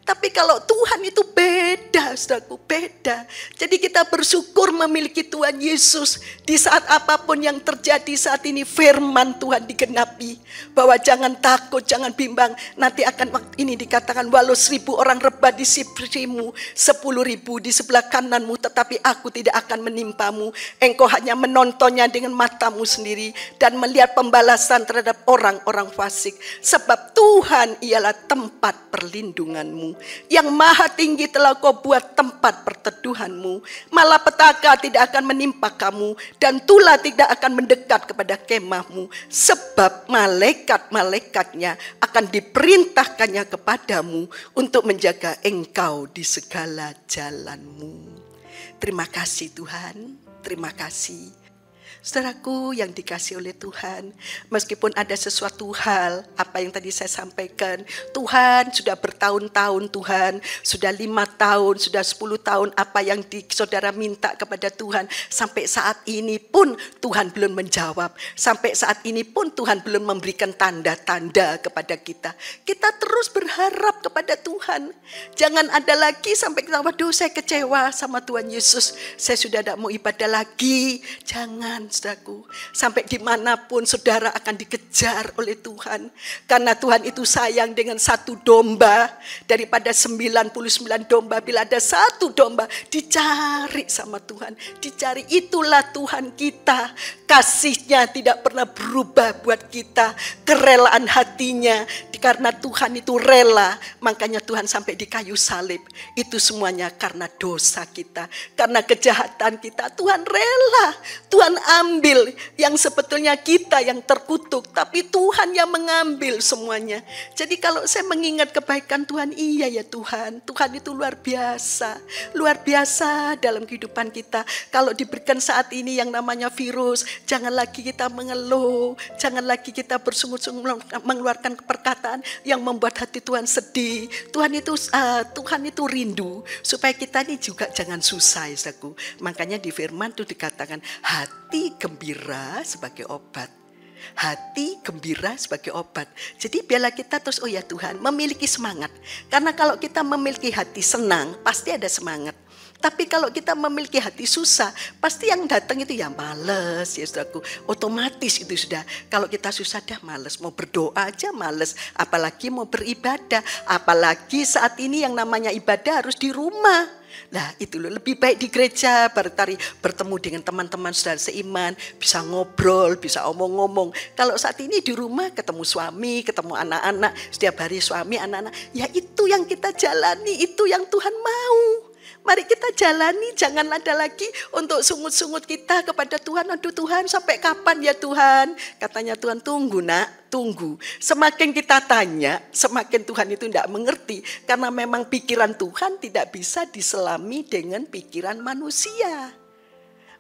Tapi kalau Tuhan itu beda, saudaraku, beda. Jadi kita bersyukur memiliki Tuhan Yesus. Di saat apapun yang terjadi saat ini, firman Tuhan digenapi. Bahwa jangan takut, jangan bimbang. Nanti akan waktu ini dikatakan, walau 1000 orang rebah di sisimu, 10.000 di sebelah kananmu, tetapi aku tidak akan menimpamu. Engkau hanya menontonnya dengan matamu sendiri. Dan melihat pembalasan terhadap orang-orang fasik. Sebab Tuhan ialah tempat perlindunganmu. Yang maha tinggi telah kau buat tempat perteduhanmu. Malapetaka tidak akan menimpa kamu. Dan tulah tidak akan mendekat kepada kemahmu. Sebab malaikat-malaikatnya akan diperintahkannya kepadamu. Untuk menjaga engkau di segala jalanmu. Terima kasih Tuhan. Terima kasih. Saudaraku yang dikasih oleh Tuhan, meskipun ada sesuatu hal, apa yang tadi saya sampaikan, Tuhan sudah bertahun-tahun, Tuhan sudah 5 tahun, sudah 10 tahun, apa yang saudara minta kepada Tuhan, sampai saat ini pun Tuhan belum menjawab, sampai saat ini pun Tuhan belum memberikan tanda-tanda kepada kita. Kita terus berharap kepada Tuhan, jangan ada lagi sampai kita, waduh saya kecewa sama Tuhan Yesus, saya sudah tidak mau ibadah lagi. Jangan saudaraku, sampai dimanapun saudara akan dikejar oleh Tuhan. Karena Tuhan itu sayang dengan satu domba daripada 99 domba. Bila ada satu domba dicari sama Tuhan, dicari. Itulah Tuhan kita. Kasihnya tidak pernah berubah buat kita. Kerelaan hatinya, karena Tuhan itu rela. Makanya Tuhan sampai di kayu salib. Itu semuanya karena dosa kita, karena kejahatan kita. Tuhan rela, Tuhan ambil yang sebetulnya kita yang terkutuk, tapi Tuhan yang mengambil semuanya. Jadi kalau saya mengingat kebaikan Tuhan, iya ya Tuhan, Tuhan itu luar biasa dalam kehidupan kita. Kalau diberikan saat ini yang namanya virus, jangan lagi kita mengeluh, jangan lagi kita bersungut-sungut mengeluarkan perkataan yang membuat hati Tuhan sedih. Tuhan itu rindu supaya kita ini juga jangan susah, saudaraku. Makanya di firman itu dikatakan hati gembira sebagai obat. Hati gembira sebagai obat. Jadi biarlah kita terus, oh ya Tuhan, memiliki semangat. Karena kalau kita memiliki hati senang, pasti ada semangat. Tapi kalau kita memiliki hati susah, pasti yang datang itu ya males ya saudaraku. Otomatis itu sudah, kalau kita susah dah males. Mau berdoa aja males, apalagi mau beribadah. Apalagi saat ini yang namanya ibadah harus di rumah. Nah itu loh, lebih baik di gereja bertemu dengan teman-teman saudara seiman, bisa ngobrol, bisa omong-ngomong. Kalau saat ini di rumah ketemu suami, ketemu anak-anak, setiap hari suami, anak-anak, ya itu yang kita jalani, itu yang Tuhan mau. Mari kita jalani, jangan ada lagi untuk sungut-sungut kita kepada Tuhan. Aduh Tuhan, sampai kapan ya Tuhan? Katanya Tuhan, tunggu nak, tunggu. Semakin kita tanya, semakin Tuhan itu tidak mengerti. Karena memang pikiran Tuhan tidak bisa diselami dengan pikiran manusia.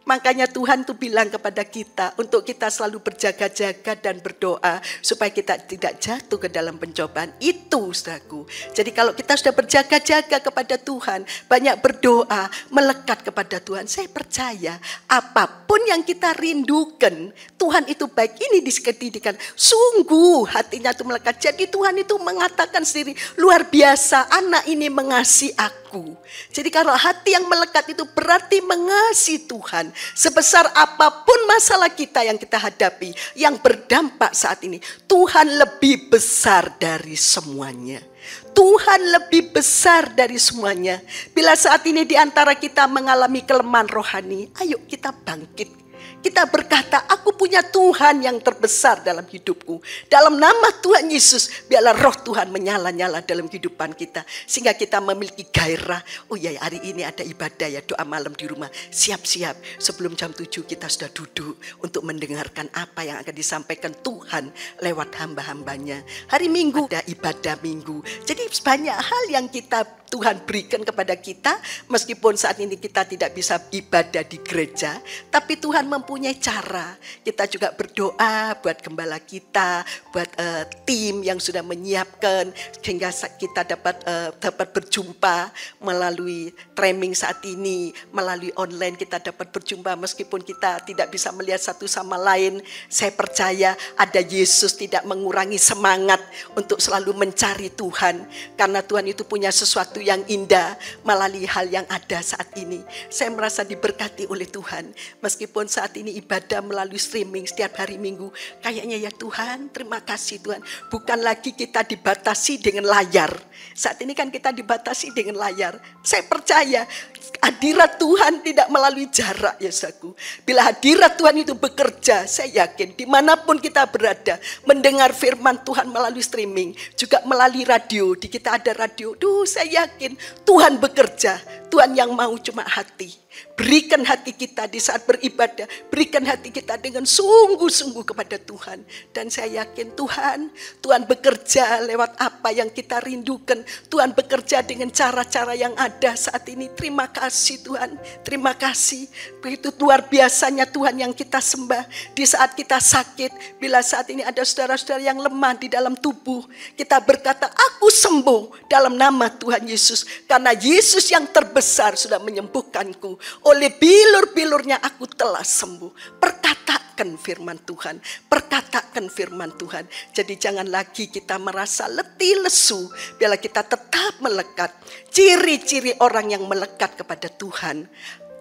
Makanya Tuhan tuh bilang kepada kita untuk kita selalu berjaga-jaga dan berdoa supaya kita tidak jatuh ke dalam pencobaan. Itu saudaraku. Jadi kalau kita sudah berjaga-jaga kepada Tuhan, banyak berdoa, melekat kepada Tuhan, saya percaya apapun yang kita rindukan, Tuhan itu baik. Ini didikan sungguh hatinya itu melekat. Jadi Tuhan itu mengatakan sendiri, luar biasa anak ini mengasihi aku. Jadi kalau hati yang melekat itu berarti mengasihi Tuhan. Sebesar apapun masalah kita yang kita hadapi, yang berdampak saat ini, Tuhan lebih besar dari semuanya. Tuhan lebih besar dari semuanya. Bila saat ini di antara kita mengalami kelemahan rohani, ayo kita bangkit. Kita berkata, aku punya Tuhan yang terbesar dalam hidupku. Dalam nama Tuhan Yesus, biarlah roh Tuhan menyala-nyala dalam kehidupan kita. Sehingga kita memiliki gairah. Oh ya, hari ini ada ibadah ya, doa malam di rumah. Siap-siap, sebelum jam 7 kita sudah duduk untuk mendengarkan apa yang akan disampaikan Tuhan lewat hamba-hambanya. Hari Minggu ada ibadah Minggu. Jadi banyak hal yang Tuhan berikan kepada kita, meskipun saat ini kita tidak bisa ibadah di gereja, tapi Tuhan mempunyai cara. Kita juga berdoa buat gembala kita, buat tim yang sudah menyiapkan, sehingga kita dapat berjumpa melalui training saat ini, melalui online kita dapat berjumpa meskipun kita tidak bisa melihat satu sama lain. Saya percaya ada Yesus tidak mengurangi semangat untuk selalu mencari Tuhan, karena Tuhan itu punya sesuatu yang indah melalui hal yang ada saat ini. Saya merasa diberkati oleh Tuhan. Meskipun saat ini ibadah melalui streaming setiap hari Minggu, kayaknya ya Tuhan, terima kasih Tuhan. Bukan lagi kita dibatasi dengan layar. Saat ini kan kita dibatasi dengan layar. Saya percaya hadirat Tuhan tidak melalui jarak ya saudaraku. Bila hadirat Tuhan itu bekerja, saya yakin dimanapun kita berada, mendengar firman Tuhan melalui streaming, juga melalui radio. Di kita ada radio. Saya yakin Tuhan bekerja. Tuhan yang mau cuma hati. Berikan hati kita di saat beribadah. Berikan hati kita dengan sungguh-sungguh kepada Tuhan. Dan saya yakin Tuhan bekerja lewat apa yang kita rindukan. Tuhan bekerja dengan cara-cara yang ada saat ini. Terima kasih Tuhan. Terima kasih. Begitu luar biasanya Tuhan yang kita sembah. Di saat kita sakit. Bila saat ini ada saudara-saudara yang lemah di dalam tubuh. Kita berkata, aku sembuh dalam nama Tuhan Yesus. Karena Yesus yang terbesar sudah menyembuhkanku. Oleh bilur-bilurnya aku telah sembuh. Perkatakan firman Tuhan. Perkatakan firman Tuhan. Jadi jangan lagi kita merasa letih lesu. Biarlah kita tetap melekat. Ciri-ciri orang yang melekat kepada Tuhan,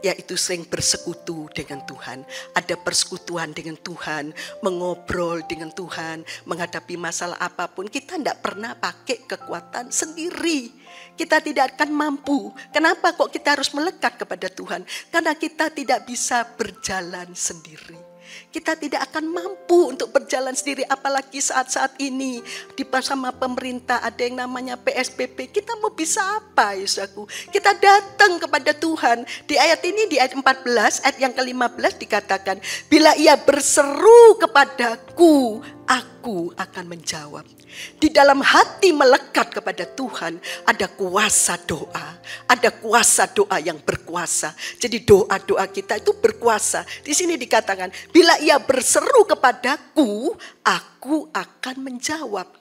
yaitu sering bersekutu dengan Tuhan. Ada persekutuan dengan Tuhan, mengobrol dengan Tuhan, menghadapi masalah apapun. Kita tidak pernah pakai kekuatan sendiri. Kita tidak akan mampu. Kenapa kok kita harus melekat kepada Tuhan? Karena kita tidak bisa berjalan sendiri. Kita tidak akan mampu untuk berjalan sendiri, apalagi saat-saat ini bersama pemerintah ada yang namanya PSBB. Kita mau bisa apa ya saudaraku? Kita datang kepada Tuhan. Di ayat ini, di ayat 14, ayat yang ke-15 dikatakan, bila ia berseru kepadaku, aku akan menjawab. Di dalam hati melekat kepada Tuhan ada kuasa doa. Ada kuasa doa yang berkuasa. Jadi doa-doa kita itu berkuasa. Di sini dikatakan, bila ia berseru kepadaku, aku akan menjawab.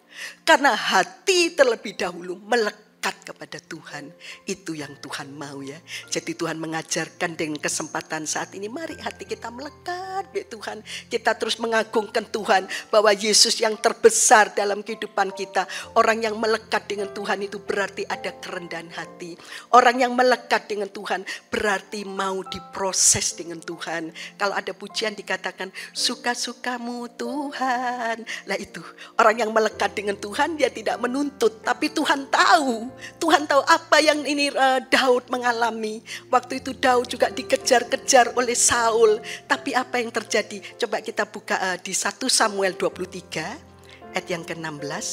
Karena hati terlebih dahulu melekat kepada Tuhan. Itu yang Tuhan mau ya. Jadi Tuhan mengajarkan dengan kesempatan saat ini, mari hati kita melekat ya Tuhan. Kita terus mengagungkan Tuhan bahwa Yesus yang terbesar dalam kehidupan kita. Orang yang melekat dengan Tuhan itu berarti ada kerendahan hati. Orang yang melekat dengan Tuhan berarti mau diproses dengan Tuhan. Kalau ada pujian dikatakan suka-sukamu Tuhan. Lah itu orang yang melekat dengan Tuhan, dia tidak menuntut, tapi Tuhan tahu. Tuhan tahu apa yang ini Daud mengalami. Waktu itu Daud juga dikejar-kejar oleh Saul. Tapi apa yang terjadi? Coba kita buka di 1 Samuel 23 ayat yang ke-16.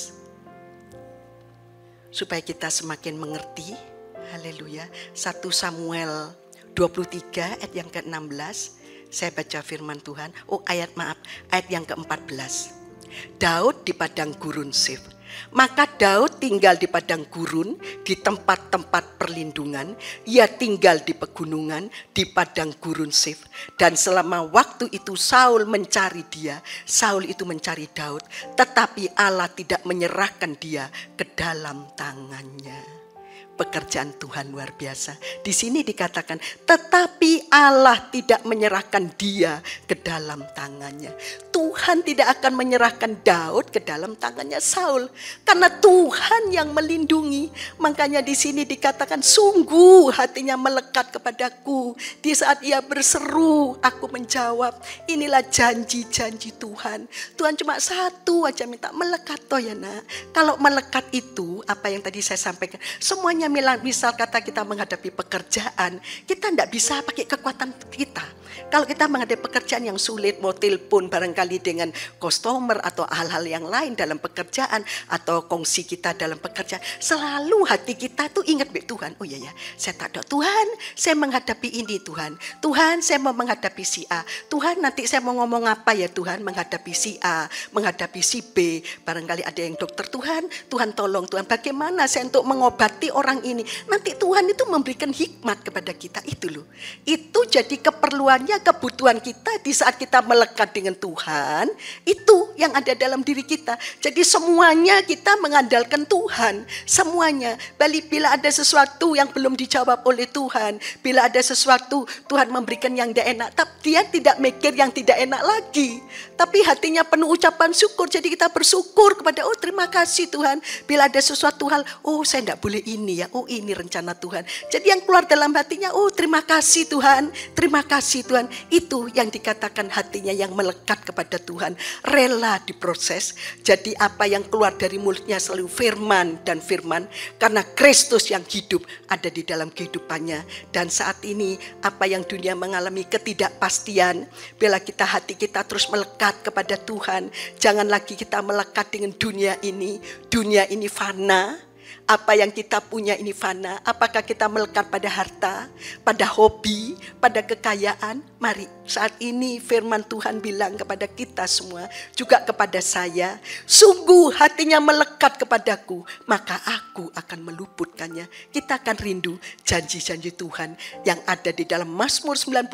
Supaya kita semakin mengerti Haleluya. 1 Samuel 23 ayat yang ke-16. Saya baca firman Tuhan. Ayat yang ke-14. Daud di padang gurun Sif. Maka Daud tinggal di padang gurun, di tempat-tempat perlindungan. Ia tinggal di pegunungan, di padang gurun Sif. Dan selama waktu itu Saul mencari dia. Saul itu mencari Daud. Tetapi Allah tidak menyerahkan dia ke dalam tangannya. Pekerjaan Tuhan luar biasa. Di sini dikatakan, tetapi Allah tidak menyerahkan dia ke dalam tangannya. Tuhan tidak akan menyerahkan Daud ke dalam tangannya Saul, karena Tuhan yang melindungi. Makanya di sini dikatakan, sungguh hatinya melekat kepadaku. Di saat ia berseru, aku menjawab. Inilah janji-janji Tuhan. Tuhan cuma satu aja minta, melekat toh ya nak. Kalau melekat itu, apa yang tadi saya sampaikan, semuanya misal kata kita menghadapi pekerjaan, kita tidak bisa pakai kekuatan kita. Kalau kita menghadapi pekerjaan yang sulit, mau telepon barangkali dengan customer atau hal-hal yang lain dalam pekerjaan, atau kongsi kita dalam pekerjaan, selalu hati kita tuh ingat baik Tuhan. Oh iya ya, saya tak ada Tuhan, saya menghadapi ini Tuhan. Tuhan, saya mau menghadapi si A. Tuhan, nanti saya mau ngomong apa ya Tuhan, menghadapi si A, menghadapi si B. Barangkali ada yang dokter, Tuhan tolong Tuhan, bagaimana saya untuk mengobati orang ini. Nanti Tuhan itu memberikan hikmat kepada kita, itu loh. Itu jadi keperluannya, kebutuhan kita di saat kita melekat dengan Tuhan. Itu yang ada dalam diri kita. Jadi semuanya kita mengandalkan Tuhan. Semuanya. Bila ada sesuatu yang belum dijawab oleh Tuhan, bila ada sesuatu Tuhan memberikan yang tidak enak, tapi dia tidak mikir yang tidak enak lagi. Tapi hatinya penuh ucapan syukur. Jadi kita bersyukur kepada, oh terima kasih Tuhan. Bila ada sesuatu hal, oh saya tidak boleh ini ya, oh ini rencana Tuhan. Jadi yang keluar dalam hatinya, oh terima kasih Tuhan, terima kasih Tuhan. Itu yang dikatakan hatinya yang melekat kepada Tuhan, rela diproses. Jadi apa yang keluar dari mulutnya selalu firman dan firman, karena Kristus yang hidup ada di dalam kehidupannya. Dan saat ini apa yang dunia mengalami ketidakpastian, bila kita hati kita terus melekat kepada Tuhan, jangan lagi kita melekat dengan dunia ini. Dunia ini fana. Apa yang kita punya ini fana. Apakah kita melekat pada harta, pada hobi, pada kekayaan? Mari saat ini firman Tuhan bilang kepada kita semua, juga kepada saya, sungguh hatinya melekat kepadaku, maka aku akan meluputkannya. Kita akan rindu janji-janji Tuhan yang ada di dalam Mazmur 91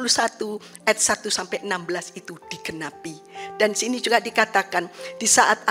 ayat 1-16 itu digenapi. Dan sini juga dikatakan, di saat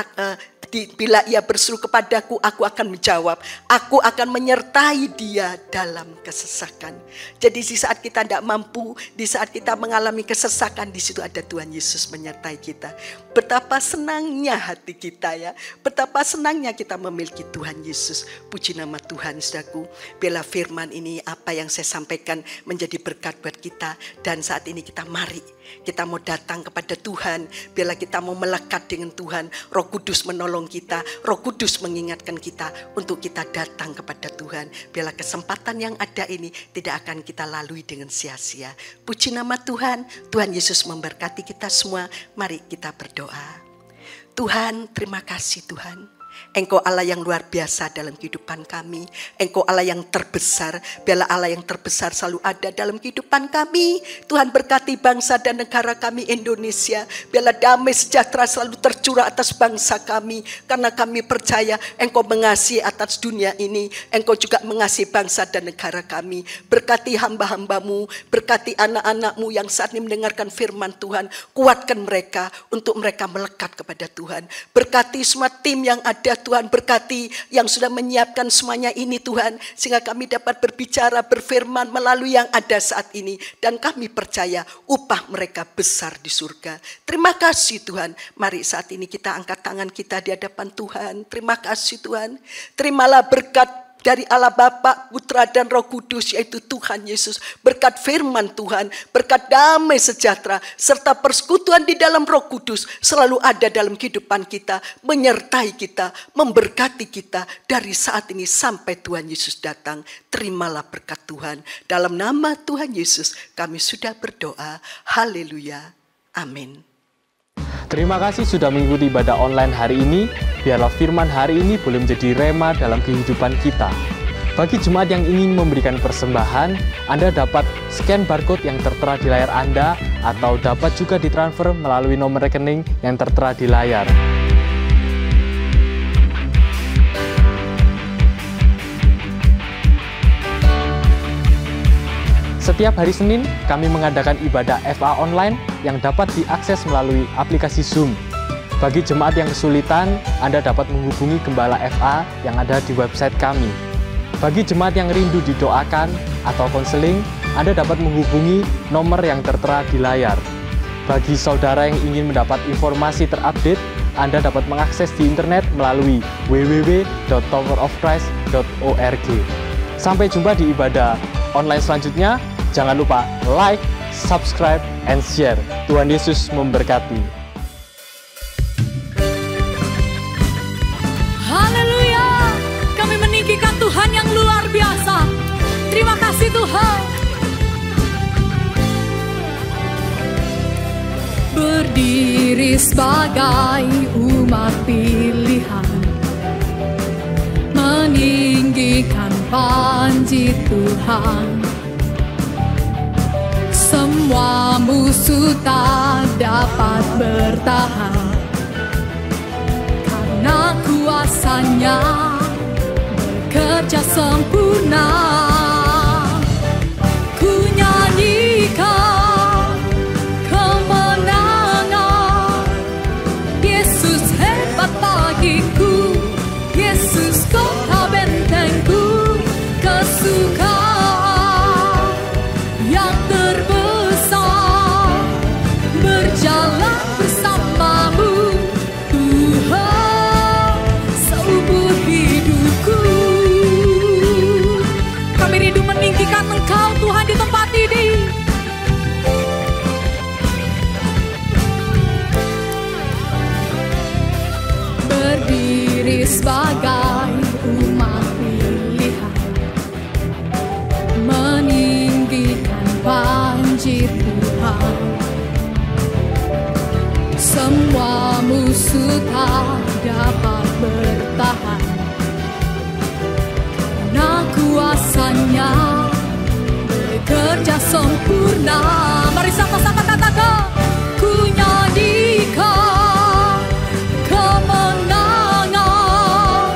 bila ia berseru kepadaku, aku akan menjawab. Aku akan menyertai dia dalam kesesakan. Jadi di saat kita tidak mampu, di saat kita mengalami kesesakan, di situ ada Tuhan Yesus menyertai kita. Betapa senangnya hati kita ya. Betapa senangnya kita memiliki Tuhan Yesus. Puji nama Tuhan saudaraku. Bila firman ini apa yang saya sampaikan menjadi berkat buat kita. Dan saat ini kita mari. Kita mau datang kepada Tuhan. Bila kita mau melekat dengan Tuhan, Roh Kudus menolong kita, Roh Kudus mengingatkan kita untuk kita datang kepada Tuhan. Bila kesempatan yang ada ini tidak akan kita lalui dengan sia-sia. Puji nama Tuhan. Tuhan Yesus memberkati kita semua. Mari kita berdoa. Tuhan, terima kasih Tuhan. Engkau Allah yang luar biasa dalam kehidupan kami. Engkau Allah yang terbesar. Biarlah Allah yang terbesar selalu ada dalam kehidupan kami. Tuhan berkati bangsa dan negara kami Indonesia. Biarlah damai sejahtera selalu tercurah atas bangsa kami. Karena kami percaya Engkau mengasihi atas dunia ini. Engkau juga mengasihi bangsa dan negara kami. Berkati hamba-hambamu. Berkati anak-anakmu yang saat ini mendengarkan firman Tuhan. Kuatkan mereka untuk mereka melekat kepada Tuhan. Berkati semua tim yang ada Tuhan, berkati yang sudah menyiapkan semuanya ini Tuhan, sehingga kami dapat berbicara, berfirman melalui yang ada saat ini. Dan kami percaya upah mereka besar di surga. Terima kasih Tuhan. Mari saat ini kita angkat tangan kita di hadapan Tuhan. Terima kasih Tuhan. Terimalah berkat dari Allah Bapa, Putra dan Roh Kudus, yaitu Tuhan Yesus. Berkat firman Tuhan, berkat damai sejahtera, serta persekutuan di dalam Roh Kudus selalu ada dalam kehidupan kita, menyertai kita, memberkati kita dari saat ini sampai Tuhan Yesus datang. Terimalah berkat Tuhan. Dalam nama Tuhan Yesus kami sudah berdoa. Haleluya. Amin. Terima kasih sudah mengikuti ibadah online hari ini. Biarlah firman hari ini boleh menjadi rema dalam kehidupan kita. Bagi jemaat yang ingin memberikan persembahan, Anda dapat scan barcode yang tertera di layar Anda atau dapat juga ditransfer melalui nomor rekening yang tertera di layar. Setiap hari Senin, kami mengadakan ibadah FA online yang dapat diakses melalui aplikasi Zoom. Bagi jemaat yang kesulitan, Anda dapat menghubungi Gembala FA yang ada di website kami. Bagi jemaat yang rindu didoakan atau konseling, Anda dapat menghubungi nomor yang tertera di layar. Bagi saudara yang ingin mendapat informasi terupdate, Anda dapat mengakses di internet melalui www.towerofchrist.org. Sampai jumpa di ibadah online selanjutnya. Jangan lupa like, subscribe, and share. Tuhan Yesus memberkati. Meninggikan Tuhan yang luar biasa. Terima kasih Tuhan. Berdiri sebagai umat pilihan, meninggikan panji Tuhan. Semua musuh tak dapat bertahan, karena kuasanya kerja sempurna. Ku nyanyikan kemenangan. Yesus hebat bagiku, Yesus kota bentengku. Kesukaan yang terbesar berjalan bersamamu, Tuhan, seumur hidupku. Meninggikan Engkau Tuhan di tempat ini. Berdiri sebagai umat pilihan, meninggikan panji Tuhan. Semua musuh tak dapat bertahan, kuasanya bekerja sempurna. Mari sama-sama katakan, ku nyanyikan kemenangan.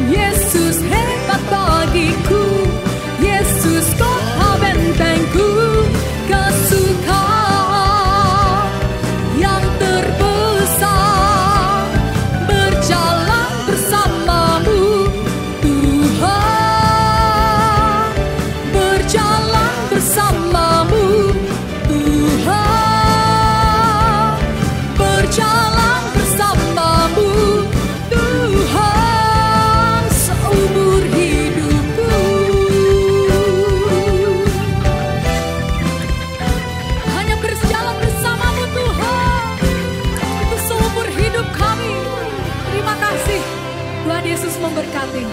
Yesus hebat bagiku, Yesus kota bentengku. Kesukaan yang terbesar berjalan bersamamu, bersamamu, Tuhan, berjalan bersamamu, Tuhan, seumur hidupku. Hanya berjalan bersamamu, Tuhan, itu seumur hidup kami. Terima kasih, Tuhan Yesus memberkati.